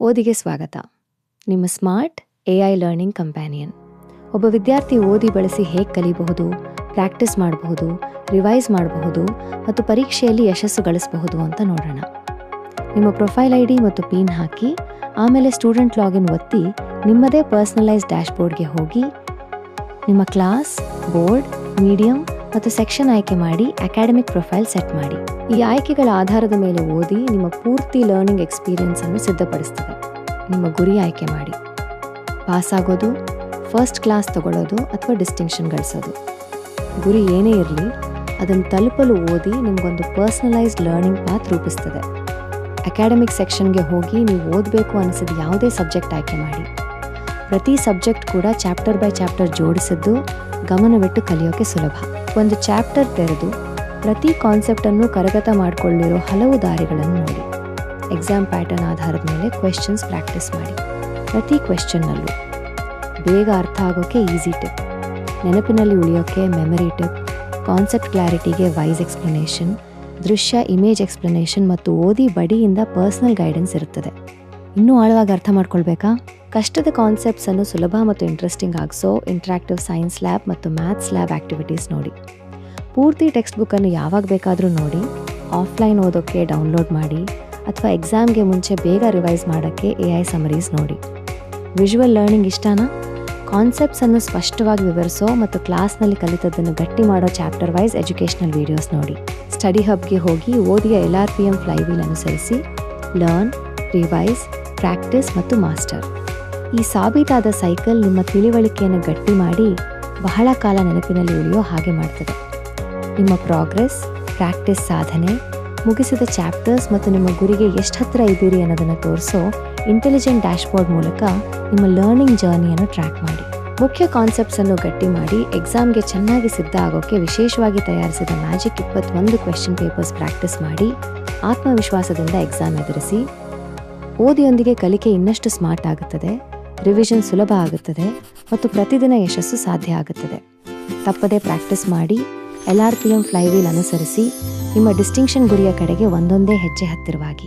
ಓದಿಗೆ ಸ್ವಾಗತ. ನಿಮ್ಮ ಸ್ಮಾರ್ಟ್ AI ಲರ್ನಿಂಗ್ ಕಂಪ್ಯಾನಿಯನ್. ಒಬ್ಬ ವಿದ್ಯಾರ್ಥಿ ಓದಿ ಬಳಸಿ ಹೇಗೆ ಕಲಿಬಹುದು, ಪ್ರಾಕ್ಟೀಸ್ ಮಾಡಬಹುದು, ರಿವೈಸ್ ಮಾಡಬಹುದು ಮತ್ತು ಪರೀಕ್ಷೆಯಲ್ಲಿ ಯಶಸ್ಸು ಗಳಿಸಬಹುದು ಅಂತ ನೋಡೋಣ. ನಿಮ್ಮ ಪ್ರೊಫೈಲ್ ID ಮತ್ತು ಪಿನ್ ಹಾಕಿ, ಆಮೇಲೆ ಸ್ಟೂಡೆಂಟ್ ಲಾಗಿನ್ ಒತ್ತಿ ನಿಮ್ಮದೇ ಪರ್ಸನಲೈಸ್ ಡ್ಯಾಶ್ಬೋರ್ಡ್ಗೆ ಹೋಗಿ ನಿಮ್ಮ ಕ್ಲಾಸ್, ಬೋರ್ಡ್, ಮೀಡಿಯಂ ಮತ್ತು ಸೆಕ್ಷನ್ ಆಯ್ಕೆ ಮಾಡಿ ಅಕಾಡೆಮಿಕ್ ಪ್ರೊಫೈಲ್ ಸೆಟ್ ಮಾಡಿ. ಈ ಆಯ್ಕೆಗಳ ಆಧಾರದ ಮೇಲೆ ಓದಿ ನಿಮ್ಮ ಪೂರ್ತಿ ಲರ್ನಿಂಗ್ ಎಕ್ಸ್ಪೀರಿಯನ್ಸ್ ಅನ್ನು ಸಿದ್ಧಪಡಿಸ್ತದೆ. ನಿಮ್ಮ ಗುರಿ ಆಯ್ಕೆ ಮಾಡಿ. ಪಾಸ್ ಆಗೋದು, ಫಸ್ಟ್ ಕ್ಲಾಸ್ ತಗೊಳ್ಳೋದು ಅಥವಾ ಡಿಸ್ಟಿಂಕ್ಷನ್ ಗಳಿಸೋದು. ಗುರಿ ಏನೇ ಇರಲಿ, ಅದನ್ನು ತಲುಪಲು ಓದಿ ನಿಮಗೊಂದು ಪರ್ಸನಲೈಸ್ಡ್ ಲರ್ನಿಂಗ್ ಪಾತ್ ರೂಪಿಸ್ತದೆ. ಅಕಾಡೆಮಿಕ್ ಸೆಕ್ಷನ್ಗೆ ಹೋಗಿ ನೀವು ಓದಬೇಕು ಅನಿಸಿದ ಯಾವುದೇ ಸಬ್ಜೆಕ್ಟ್ ಆಯ್ಕೆ ಮಾಡಿ. ಪ್ರತಿ ಸಬ್ಜೆಕ್ಟ್ ಕೂಡ ಚಾಪ್ಟರ್ ಬೈ ಚಾಪ್ಟರ್ ಜೋಡಿಸಿದ್ದು ಗಮನವಿಟ್ಟು ಕಲಿಯೋಕೆ ಸುಲಭ. ಒಂದು ಚಾಪ್ಟರ್ ತೆರೆದು ಪ್ರತಿ ಕಾನ್ಸೆಪ್ಟನ್ನು ಕರಗತ ಮಾಡಿಕೊಳ್ಳಿರೋ ಹಲವು ದಾರಿಗಳನ್ನು ನೋಡಿ. ಎಕ್ಸಾಮ್ ಪ್ಯಾಟರ್ನ್ ಆಧಾರದ ಮೇಲೆ ಕ್ವೆಶ್ಚನ್ಸ್ ಪ್ರಾಕ್ಟೀಸ್ ಮಾಡಿ. ಪ್ರತಿ ಕ್ವೆಶ್ಚನ್ನಲ್ಲೂ ಬೇಗ ಅರ್ಥ ಆಗೋಕ್ಕೆ ಈಸಿ ಟಿಪ್, ನೆನಪಿನಲ್ಲಿ ಉಳಿಯೋಕ್ಕೆ ಮೆಮರಿ ಟಿಪ್, ಕಾನ್ಸೆಪ್ಟ್ ಕ್ಲಾರಿಟಿಗೆ ವೈಸ್ ಎಕ್ಸ್ಪ್ಲನೇಷನ್, ದೃಶ್ಯ ಇಮೇಜ್ ಎಕ್ಸ್ಪ್ಲನೇಷನ್ ಮತ್ತು ಓದಿ ಬಡಿಯಿಂದ ಪರ್ಸನಲ್ ಗೈಡೆನ್ಸ್ ಇರುತ್ತದೆ. ಇನ್ನೂ ಆಳವಾಗಿ ಅರ್ಥ ಮಾಡ್ಕೊಳ್ಬೇಕಾ? ಕಷ್ಟದ ಕಾನ್ಸೆಪ್ಟ್ಸನ್ನು ಸುಲಭ ಮತ್ತು ಇಂಟ್ರೆಸ್ಟಿಂಗ್ ಆಗಿಸೋ ಇಂಟ್ರಾಕ್ಟಿವ್ ಸೈನ್ಸ್ ಲ್ಯಾಬ್ ಮತ್ತು ಮ್ಯಾಥ್ಸ್ ಲ್ಯಾಬ್ ಆ್ಯಕ್ಟಿವಿಟೀಸ್ ನೋಡಿ. ಪೂರ್ತಿ ಟೆಕ್ಸ್ಟ್ ಬುಕ್ಕನ್ನು ಯಾವಾಗ ಬೇಕಾದರೂ ನೋಡಿ, ಆಫ್ಲೈನ್ ಓದೋಕ್ಕೆ ಡೌನ್ಲೋಡ್ ಮಾಡಿ ಅಥವಾ ಎಕ್ಸಾಮ್ಗೆ ಮುಂಚೆ ಬೇಗ ರಿವೈಸ್ ಮಾಡೋಕ್ಕೆ AI ಸಮರೀಸ್ ನೋಡಿ. ವಿಜುವಲ್ ಲರ್ನಿಂಗ್ ಇಷ್ಟನಾ? ಕಾನ್ಸೆಪ್ಟ್ಸನ್ನು ಸ್ಪಷ್ಟವಾಗಿ ವಿವರಿಸೋ ಮತ್ತು ಕ್ಲಾಸ್ನಲ್ಲಿ ಕಲಿತದ್ದನ್ನು ಗಟ್ಟಿ ಮಾಡೋ ಚಾಪ್ಟರ್ ವೈಸ್ ಎಜುಕೇಷನಲ್ ವೀಡಿಯೋಸ್ ನೋಡಿ. ಸ್ಟಡಿ ಹಬ್ಗೆ ಹೋಗಿ ಓದಿಯ LRPM ಫ್ಲೈವೀಲ್ ಅನುಸರಿಸಿ ಲರ್ನ್, ರಿವೈಸ್, ಪ್ರಾಕ್ಟೀಸ್ ಮತ್ತು ಮಾಸ್ಟರ್. ಈ ಸಾಬೀತಾದ ಸೈಕಲ್ ನಿಮ್ಮ ತಿಳಿವಳಿಕೆಯನ್ನು ಗಟ್ಟಿ ಮಾಡಿ ಬಹಳ ಕಾಲ ನೆನಪಿನಲ್ಲಿ ಉಳಿಯೋ ಹಾಗೆ ಮಾಡ್ತದೆ. ನಿಮ್ಮ ಪ್ರೋಗ್ರೆಸ್, ಪ್ರಾಕ್ಟೀಸ್ ಸಾಧನೆ, ಮುಗಿಸಿದ ಚಾಪ್ಟರ್ಸ್ ಮತ್ತು ನಿಮ್ಮ ಗುರಿಗೆ ಎಷ್ಟು ಹತ್ತಿರ ಇದ್ದೀರಿ ಅನ್ನೋದನ್ನು ತೋರಿಸೋ ಇಂಟೆಲಿಜೆಂಟ್ ಡ್ಯಾಶ್ಬೋರ್ಡ್ ಮೂಲಕ ನಿಮ್ಮ ಲರ್ನಿಂಗ್ ಜರ್ನಿಯನ್ನು ಟ್ರ್ಯಾಕ್ ಮಾಡಿ. ಮುಖ್ಯ ಕಾನ್ಸೆಪ್ಟ್ಸನ್ನು ಗಟ್ಟಿ ಮಾಡಿ ಎಕ್ಸಾಮ್ಗೆ ಚೆನ್ನಾಗಿ ಸಿದ್ಧ ಆಗೋಕ್ಕೆ ವಿಶೇಷವಾಗಿ ತಯಾರಿಸಿದ ಮ್ಯಾಜಿಕ್ 21 ಕ್ವೆಶ್ಚನ್ ಪೇಪರ್ಸ್ ಪ್ರಾಕ್ಟೀಸ್ ಮಾಡಿ ಆತ್ಮವಿಶ್ವಾಸದಿಂದ ಎಕ್ಸಾಮ್ ಎದುರಿಸಿ. ಓದಿಯೊಂದಿಗೆ ಕಲಿಕೆ ಇನ್ನಷ್ಟು ಸ್ಮಾರ್ಟ್ ಆಗುತ್ತದೆ, ರಿವಿಷನ್ ಸುಲಭ ಆಗುತ್ತದೆ ಮತ್ತು ಪ್ರತಿದಿನ ಯಶಸ್ಸು ಸಾಧ್ಯ ಆಗುತ್ತದೆ. ತಪ್ಪದೇ ಪ್ರಾಕ್ಟೀಸ್ ಮಾಡಿ LRPM ಫ್ಲೈವೀಲ್ ಅನುಸರಿಸಿ ನಿಮ್ಮ ಡಿಸ್ಟಿಂಕ್ಷನ್ ಗುರಿಯ ಕಡೆಗೆ ಒಂದೊಂದೇ ಹೆಜ್ಜೆ ಹತ್ತಿರವಾಗಿ.